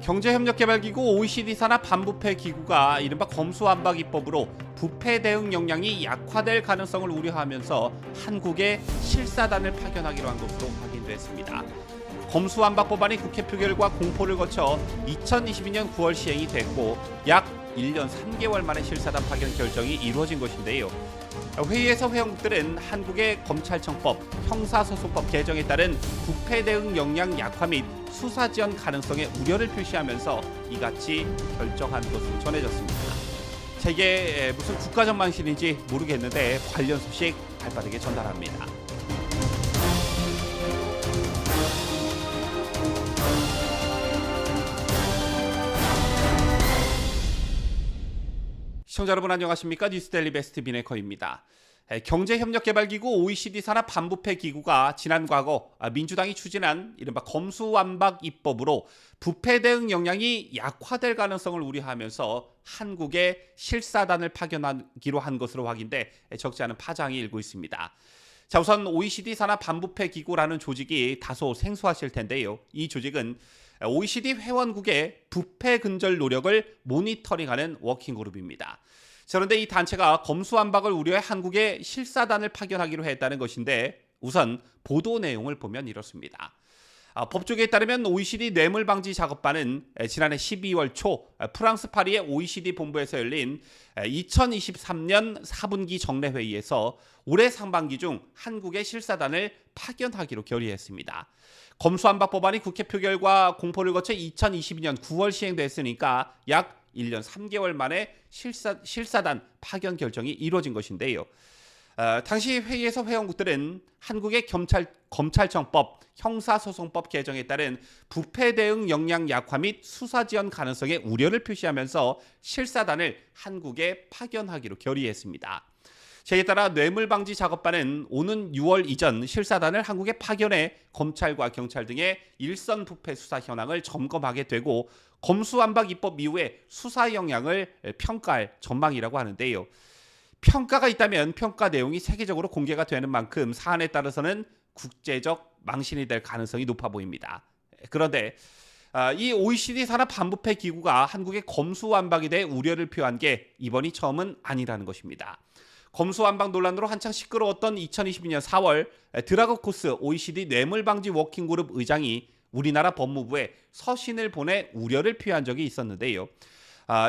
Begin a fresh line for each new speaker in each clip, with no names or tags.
경제협력개발기구 OECD 산하 반부패 기구가 이른바 검수완박 입법으로 부패 대응 역량이 약화될 가능성을 우려하면서 한국에 실사단을 파견하기로 한 것으로 확인됐습니다. 검수완박 법안이 국회 표결과 공포를 거쳐 2022년 9월 시행이 됐고 약 1년 3개월 만에 실사단 파견 결정이 이루어진 것인데요. 회의에서 회원국들은 한국의 검찰청법, 형사소송법 개정에 따른 부패 대응 역량 약화 및 수사 지연 가능성에 우려를 표시하면서 이같이 결정한 것으로 전해졌습니다. 세계 무슨 국가전망실인지 모르겠는데 관련 소식 발빠르게 전달합니다. 시청자 여러분 안녕하십니까? 뉴스데일리 베스트 비네커입니다. 경제협력개발기구 OECD 산하 반부패 기구가 지난 과거 민주당이 추진한 이른바 검수완박 입법으로 부패 대응 역량이 약화될 가능성을 우려하면서 한국에 실사단을 파견하기로 한 것으로 확인돼 적지 않은 파장이 일고 있습니다. 자, 우선 OECD 산하 반부패 기구라는 조직이 다소 생소하실 텐데요. 이 조직은 OECD 회원국의 부패 근절 노력을 모니터링하는 워킹그룹입니다. 그런데 이 단체가 검수완박을 우려해 한국에 실사단을 파견하기로 했다는 것인데 우선 보도 내용을 보면 이렇습니다. 법조계에 따르면 OECD 뇌물방지 작업반은 지난해 12월 초 프랑스 파리의 OECD 본부에서 열린 2023년 4분기 정례회의에서 올해 상반기 중 한국의 실사단을 파견하기로 결의했습니다. 검수완박 법안이 국회 표결과 공포를 거쳐 2022년 9월 시행됐으니까 약 1년 3개월 만에 실사단 파견 결정이 이루어진 것인데요. 당시 회의에서 회원국들은 한국의 검찰청법, 형사소송법 개정에 따른 부패 대응 역량 약화 및 수사 지연 가능성에 우려를 표시하면서 실사단을 한국에 파견하기로 결의했습니다. 이에 따라 뇌물방지 작업반은 오는 6월 이전 실사단을 한국에 파견해 검찰과 경찰 등의 일선 부패 수사 현황을 점검하게 되고 검수완박 입법 이후에 수사 역량을 평가할 전망이라고 하는데요. 평가가 있다면 평가 내용이 세계적으로 공개가 되는 만큼 사안에 따라서는 국제적 망신이 될 가능성이 높아 보입니다. 그런데 이 OECD 산하 반부패 기구가 한국의 검수완박에 대해 우려를 표한 게 이번이 처음은 아니라는 것입니다. 검수완박 논란으로 한창 시끄러웠던 2022년 4월 드라그코스 OECD 뇌물방지 워킹그룹 의장이 우리나라 법무부에 서신을 보내 우려를 표한 적이 있었는데요.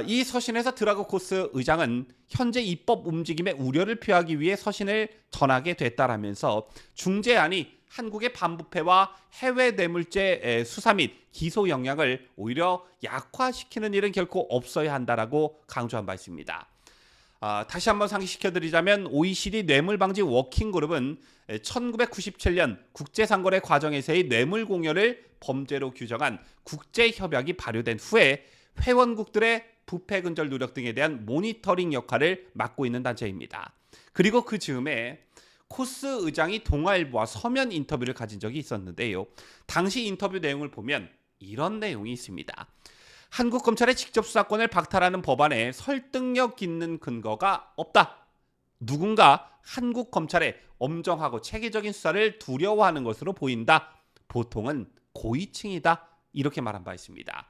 이 서신에서 드라그코스 의장은 현재 입법 움직임에 우려를 표하기 위해 서신을 전하게 됐다라면서 중재안이 한국의 반부패와 해외 뇌물죄 수사 및 기소 역량을 오히려 약화시키는 일은 결코 없어야 한다라고 강조한 바 있습니다. 다시 한번 상기시켜드리자면 OECD 뇌물방지 워킹그룹은 1997년 국제상거래 과정에서의 뇌물 공여를 범죄로 규정한 국제협약이 발효된 후에 회원국들의 부패 근절 노력 등에 대한 모니터링 역할을 맡고 있는 단체입니다. 그리고 그 즈음에 코스 의장이 동아일보와 서면 인터뷰를 가진 적이 있었는데요. 당시 인터뷰 내용을 보면 이런 내용이 있습니다. 한국 검찰의 직접 수사권을 박탈하는 법안에 설득력 있는 근거가 없다. 누군가 한국 검찰의 엄정하고 체계적인 수사를 두려워하는 것으로 보인다. 보통은 고위층이다. 이렇게 말한 바 있습니다.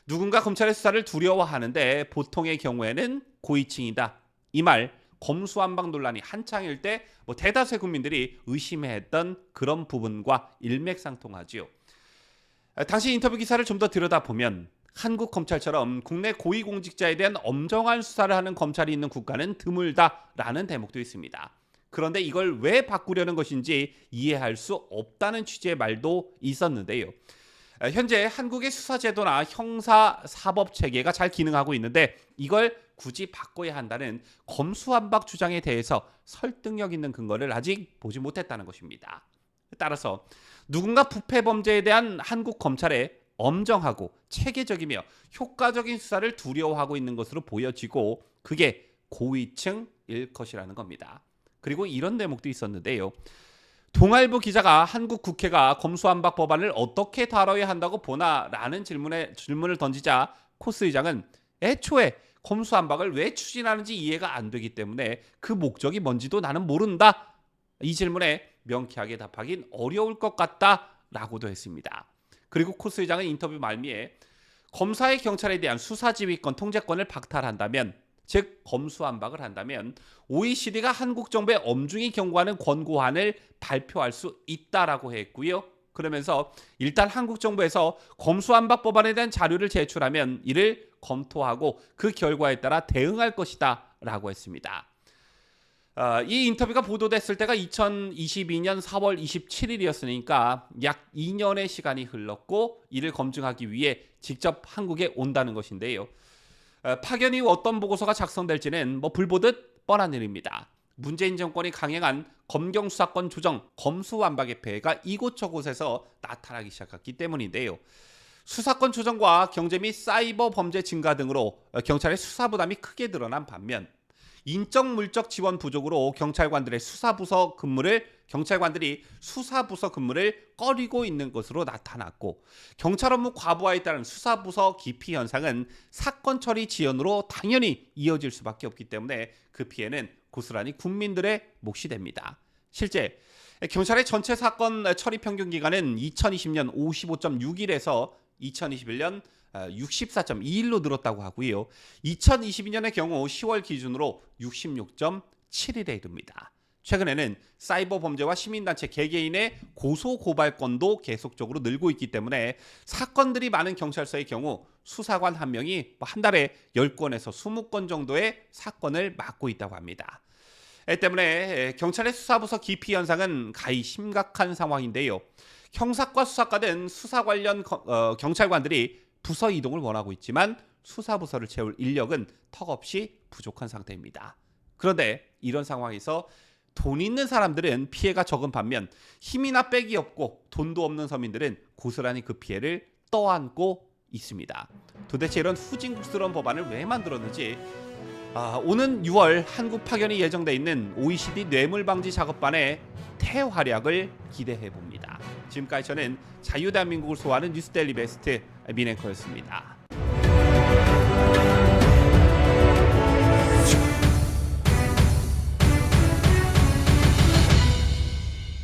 누군가 검찰의 수사를 두려워하는데 보통의 경우에는 고위층이다. 이 말 검수완박 논란이 한창일 때 대다수의 국민들이 의심했던 그런 부분과 일맥상통하지요. 당시 인터뷰 기사를 좀 더 들여다보면 한국 검찰처럼 국내 고위공직자에 대한 엄정한 수사를 하는 검찰이 있는 국가는 드물다라는 대목도 있습니다. 그런데 이걸 왜 바꾸려는 것인지 이해할 수 없다는 취지의 말도 있었는데요. 현재 한국의 수사제도나 형사사법체계가 잘 기능하고 있는데 이걸 굳이 바꿔야 한다는 검수완박 주장에 대해서 설득력 있는 근거를 아직 보지 못했다는 것입니다. 따라서 누군가 부패 범죄에 대한 한국 검찰의 엄정하고 체계적이며 효과적인 수사를 두려워하고 있는 것으로 보여지고 그게 고위층일 것이라는 겁니다. 그리고 이런 대목도 있었는데요. 동아일보 기자가 한국 국회가 검수완박 법안을 어떻게 다뤄야 한다고 보나라는 질문을 던지자 코스 의장은 애초에 검수완박을 왜 추진하는지 이해가 안 되기 때문에 그 목적이 뭔지도 나는 모른다. 이 질문에 명쾌하게 답하긴 어려울 것 같다라고도 했습니다. 그리고 코스 회장은 인터뷰 말미에 검사의 경찰에 대한 수사지휘권, 통제권을 박탈한다면, 즉 검수완박을 한다면 OECD가 한국 정부에 엄중히 경고하는 권고안을 발표할 수 있다라고 했고요. 그러면서 일단 한국 정부에서 검수완박 법안에 대한 자료를 제출하면 이를 검토하고 그 결과에 따라 대응할 것이다 라고 했습니다. 이 인터뷰가 보도됐을 때가 2022년 4월 27일이었으니까 약 2년의 시간이 흘렀고 이를 검증하기 위해 직접 한국에 온다는 것인데요. 파견 이후 어떤 보고서가 작성될지는 불보듯 뻔한 일입니다. 문재인 정권이 강행한 검경 수사권 조정, 검수완박의 폐해가 이곳저곳에서 나타나기 시작했기 때문인데요. 수사권 조정과 경제 및 사이버 범죄 증가 등으로 경찰의 수사 부담이 크게 드러난 반면 인적 물적 지원 부족으로 경찰관들이 수사부서 근무를 꺼리고 있는 것으로 나타났고, 경찰 업무 과부하에 따른 수사부서 기피 현상은 사건 처리 지연으로 당연히 이어질 수밖에 없기 때문에 그 피해는 고스란히 국민들의 몫이 됩니다. 실제 경찰의 전체 사건 처리 평균 기간은 2020년 55.6일에서 2021년 64.2일로 늘었다고 하고요. 2022년의 경우 10월 기준으로 66.7일에 이릅니다. 최근에는 사이버 범죄와 시민단체 개개인의 고소 고발 건도 계속적으로 늘고 있기 때문에 사건들이 많은 경찰서의 경우 수사관 한 명이 한 달에 10건에서 20건 정도의 사건을 맡고 있다고 합니다. 때문에 경찰의 수사부서 기피 현상은 가히 심각한 상황인데요. 형사과 수사과 등 수사 관련 경찰관들이 부서 이동을 원하고 있지만 수사부서를 채울 인력은 턱없이 부족한 상태입니다. 그런데 이런 상황에서 돈 있는 사람들은 피해가 적은 반면 힘이나 빽이 없고 돈도 없는 서민들은 고스란히 그 피해를 떠안고 있습니다. 도대체 이런 후진국스러운 법안을 왜 만들었는지 오는 6월 한국 파견이 예정돼 있는 OECD 뇌물방지 작업반의 대활약을 기대해 봅니다. 지금까지 저는 자유대한민국을 소화하는 뉴스데일리 베스트 민앵커였습니다.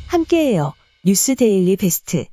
함께해요. 뉴스데일리 베스트.